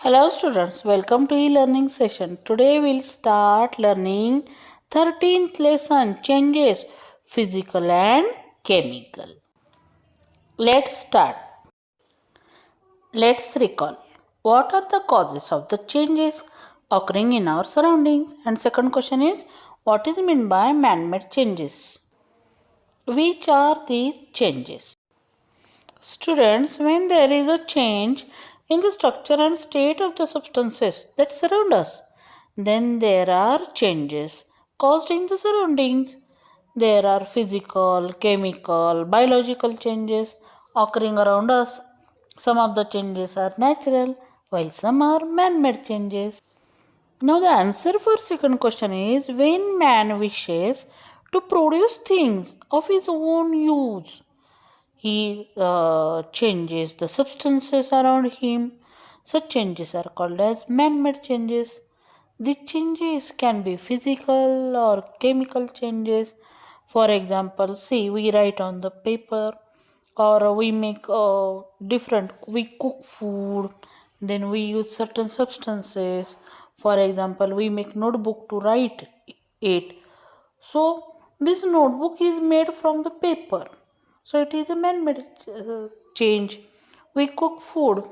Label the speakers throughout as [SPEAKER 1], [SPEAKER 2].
[SPEAKER 1] Hello students, welcome to e-learning session. Today we'll start learning 13th lesson changes physical and chemical. Let's start. Let's recall. What are the causes of the changes occurring in our surroundings? And second question is what is meant by man-made changes? Which are these changes? Students, when there is a change in the structure and state of the substances that surround us, then there are changes caused in the surroundings. There are physical, chemical, biological changes occurring around us. Some of the changes are natural, while some are man-made changes. Now the answer for second question is when man wishes to produce things of his own use, he changes the substances around him. Such changes are called as man-made changes. The changes can be physical or chemical changes. For example, see, we write on the paper, or we make we cook food, then we use certain substances. For example, we make notebook to write it. So this notebook is made from the paper. So it is a man-made change. We cook food.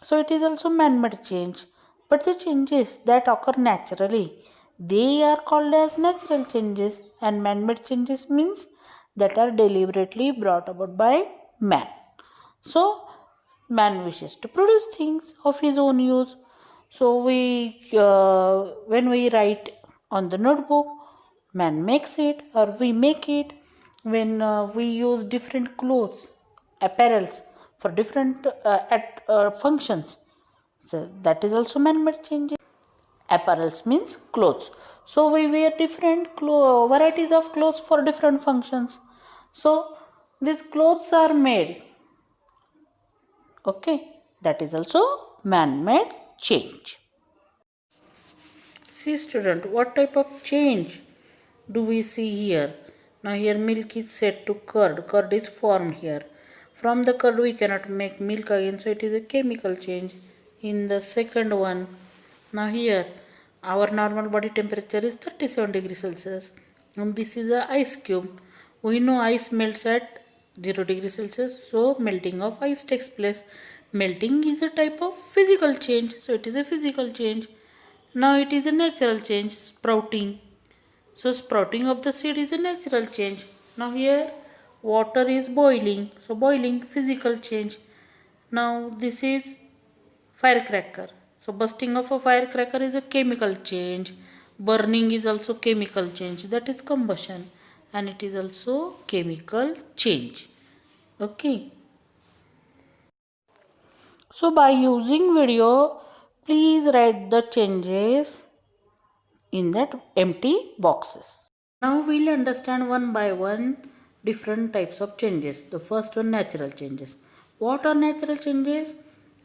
[SPEAKER 1] So it is also man-made change. But the changes that occur naturally, they are called as natural changes, and man-made changes means that are deliberately brought about by man. So man wishes to produce things of his own use. So when we write on the notebook, man makes it or we make it. When we use different clothes, apparels for different functions, so that is also man-made changes. Apparels means clothes. So we wear different varieties of clothes for different functions. So these clothes are made. Okay, that is also man-made change. See student, what type of change do we see here? Now here milk is set to curd. Curd is formed here. From the curd we cannot make milk again, so it is a chemical change. In the second one, now here our normal body temperature is 37 degrees Celsius and this is a ice cube. We know ice melts at 0 degrees Celsius, so melting of ice takes place. Melting is a type of physical change, so it is a physical change. Now it is a natural change, sprouting. So sprouting of the seed is a natural change. Now here water is boiling, so boiling physical change. Now this is firecracker. So bursting of a firecracker is a chemical change. Burning is also chemical change, that is combustion, and it is also chemical change. Okay. So by using video, please write the changes in that empty boxes. Now we'll understand one by one different types of changes. The first one, natural changes. What are natural changes?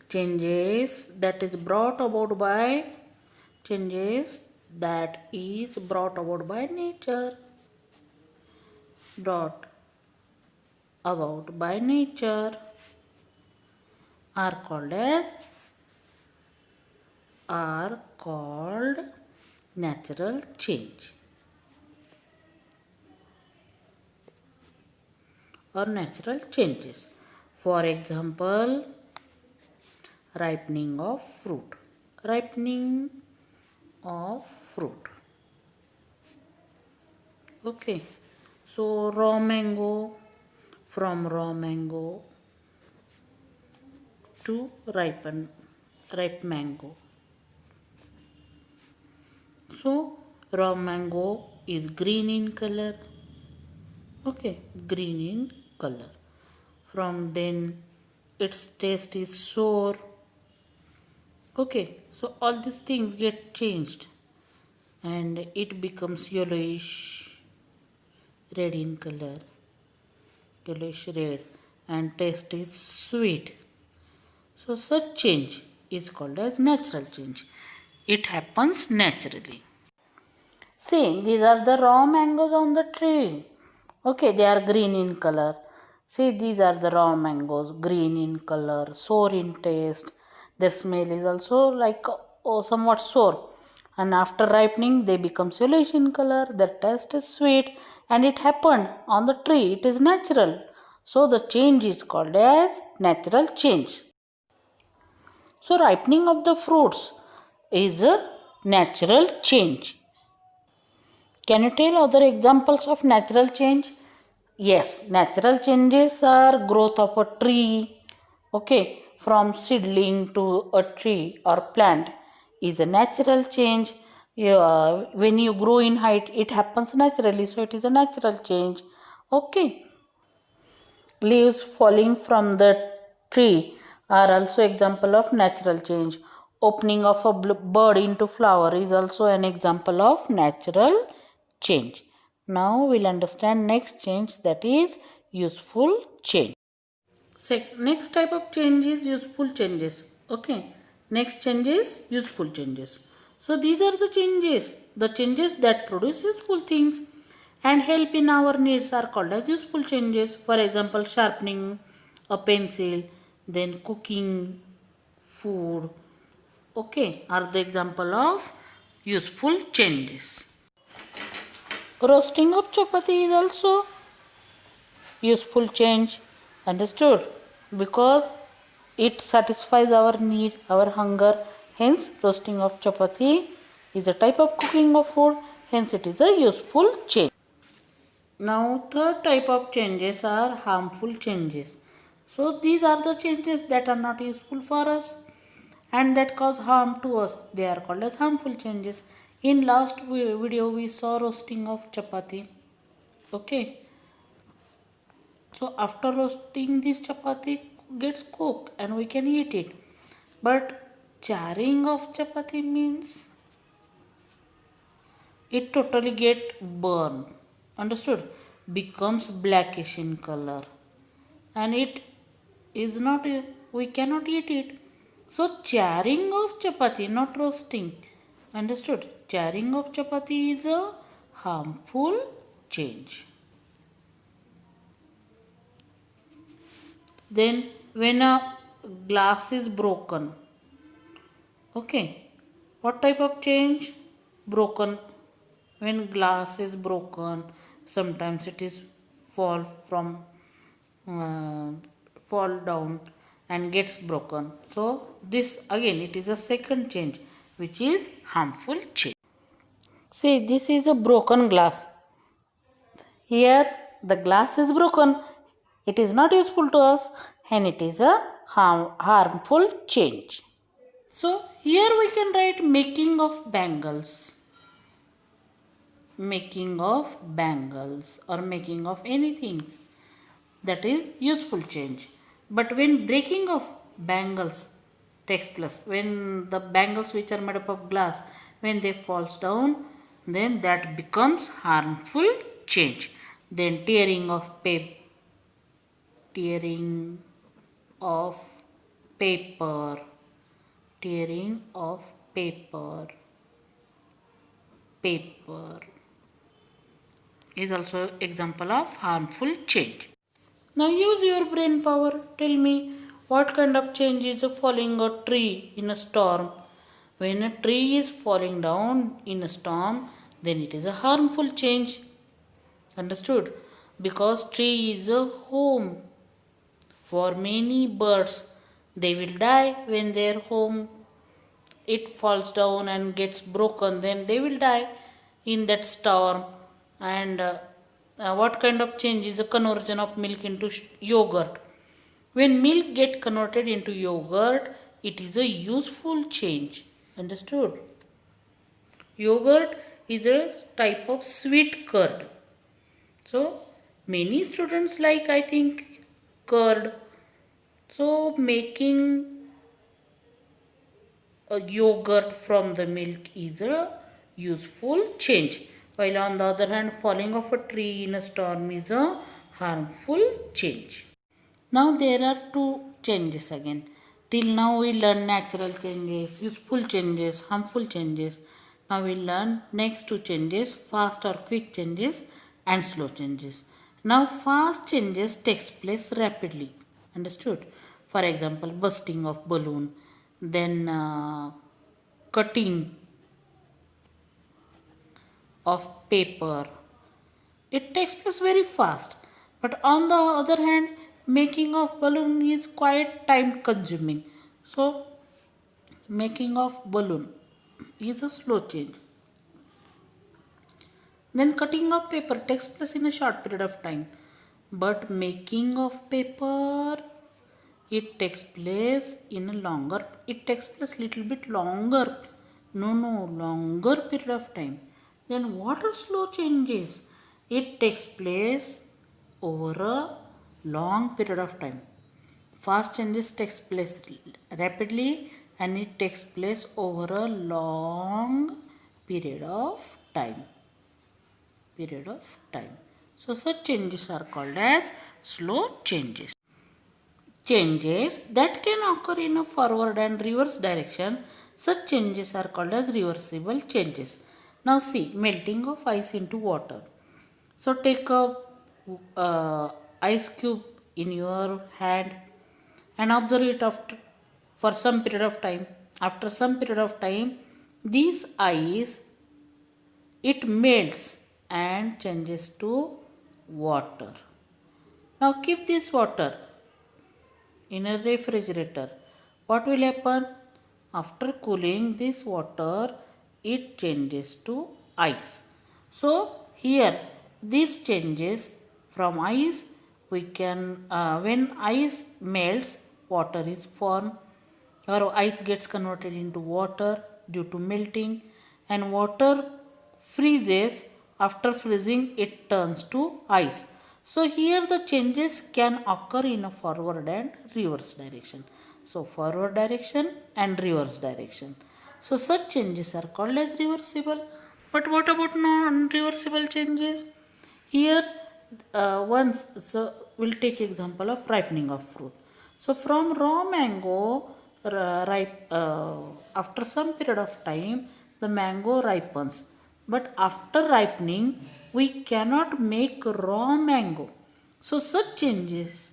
[SPEAKER 1] Changes that is brought about by nature. Brought about by nature are called natural change or natural changes. For example, ripening of fruit. Ripening of fruit. Okay. So raw mango, from raw mango to ripe mango. So raw mango is green in color. Okay, green in color. From then its taste is sour. Okay, so all these things get changed and it becomes yellowish red in color, yellowish red, and taste is sweet. So such change is called as natural change. It happens naturally. See, these are the raw mangoes on the tree. Okay, they are green in color. See, these are the raw mangoes, green in color, sour in taste. Their smell is also like somewhat sour. And after ripening, they become yellowish in color. Their taste is sweet, and it happened on the tree. It is natural. So the change is called as natural change. So ripening of the fruits is a natural change. Can you tell other examples of natural change? Yes, natural changes are growth of a tree. Okay, from seedling to a tree or plant is a natural change. When you grow in height, it happens naturally, so it is a natural change. Okay, leaves falling from the tree are also example of natural change. Opening of a bud into flower is also an example of natural change. Now we'll understand next change, that is useful change. Next type of change is useful changes. Okay, next change is useful changes. So these are the changes that produce useful things and help in our needs are called as useful changes. For example, sharpening a pencil, then cooking food, okay, are the example of useful changes. Roasting of chapati is also useful change, understood, because it satisfies our need, our hunger. Hence roasting of chapati is a type of cooking of food, hence it is a useful change. Now third type of changes are harmful changes. So these are the changes that are not useful for us and that cause harm to us. They are called as harmful changes. In last video we saw roasting of chapati. Okay, so after roasting, this chapati gets cooked and we can eat it. But charring of chapati means it totally get burned. Understood? Becomes blackish in color. And it is not, we cannot eat it. So charring of chapati, not roasting. Understood? Charring of chapati is a harmful change. Then when a glass is broken, okay, what type of change? Broken. When glass is broken, sometimes it is fall from uh, fall down and gets broken. So this again it is a second change which is harmful change. See, this is a broken glass. Here the glass is broken. It is not useful to us and it is a harmful change. So here we can write making of bangles. Making of bangles or making of anything, that is useful change. But when breaking of bangles takes place, when the bangles which are made up of glass, when they falls down, then that becomes harmful change. Then tearing of paper, tearing of paper is also example of harmful change. Now use your brain power. Tell me what kind of change is falling a tree in a storm. When a tree is falling down in a storm, then it is a harmful change. Understood? Because tree is a home for many birds. They will die when their home it falls down and gets broken, then they will die in that storm. And what kind of change is a conversion of milk into yogurt? When milk get converted into yogurt, it is a useful change. Understood? Yogurt is a type of sweet curd. So many students like, I think, curd. So making a yogurt from the milk is a useful change, while on the other hand falling of a tree in a storm is a harmful change. Now there are two changes again. Till now we learn natural changes, useful changes, harmful changes. Now we learn next two changes, fast or quick changes and slow changes. Now fast changes takes place rapidly. Understood? For example, bursting of balloon. then cutting of paper. It takes place very fast. But on the other hand, making of balloon is quite time consuming. So making of balloon is a slow change. Then cutting of paper takes place in a short period of time. But making of paper, it takes place in a longer, it takes place little bit longer. No, longer period of time. Then what are slow changes? It takes place over a long period of time. Fast changes takes place rapidly and it takes place over a long period of time. So such changes are called as slow changes. Changes that can occur in a forward and reverse direction, such changes are called as reversible changes. Now see, melting of ice into water. So take a ice cube in your hand and observe it for some period of time. After some period of time, this ice, it melts and changes to water. Now keep this water in a refrigerator. What will happen? After cooling this water, it changes to ice. So here this changes from ice. We can when ice melts, water is formed, or ice gets converted into water due to melting, and water freezes. After freezing, it turns to ice. So here the changes can occur in a forward and reverse direction. So forward direction and reverse direction. So such changes are called as reversible. But what about non-reversible changes? Here so we'll take example of ripening of fruit. So from raw mango, after some period of time, the mango ripens. But after ripening, we cannot make raw mango. So such changes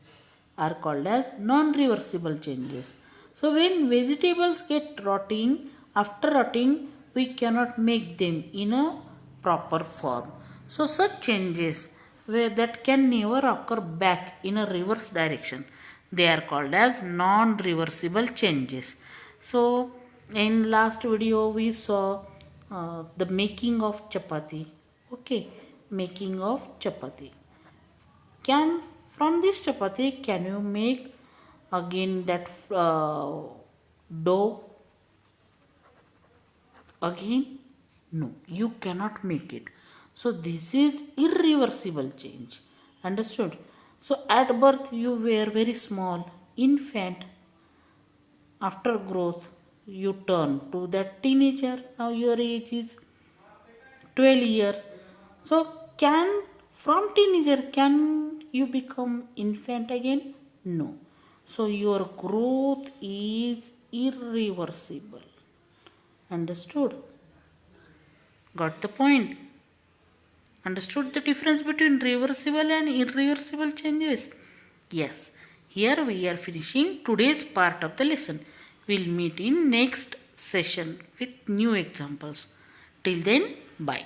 [SPEAKER 1] are called as non-reversible changes. So when vegetables get rotting, after rotting, we cannot make them in a proper form. So such changes that can never occur back in a reverse direction, they are called as non-reversible changes. So in last video we saw the making of chapati. Okay, making of chapati. From this chapati can you make again that dough again? No, you cannot make it. So this is irreversible change. Understood? So at birth you were very small, infant. After growth you turn to that teenager. Now your age is 12 year. So from teenager can you become infant again? No. So your growth is irreversible. Understood? Got the point? Understood the difference between reversible and irreversible changes? Yes. Here we are finishing today's part of the lesson. We'll meet in next session with new examples. Till then, bye.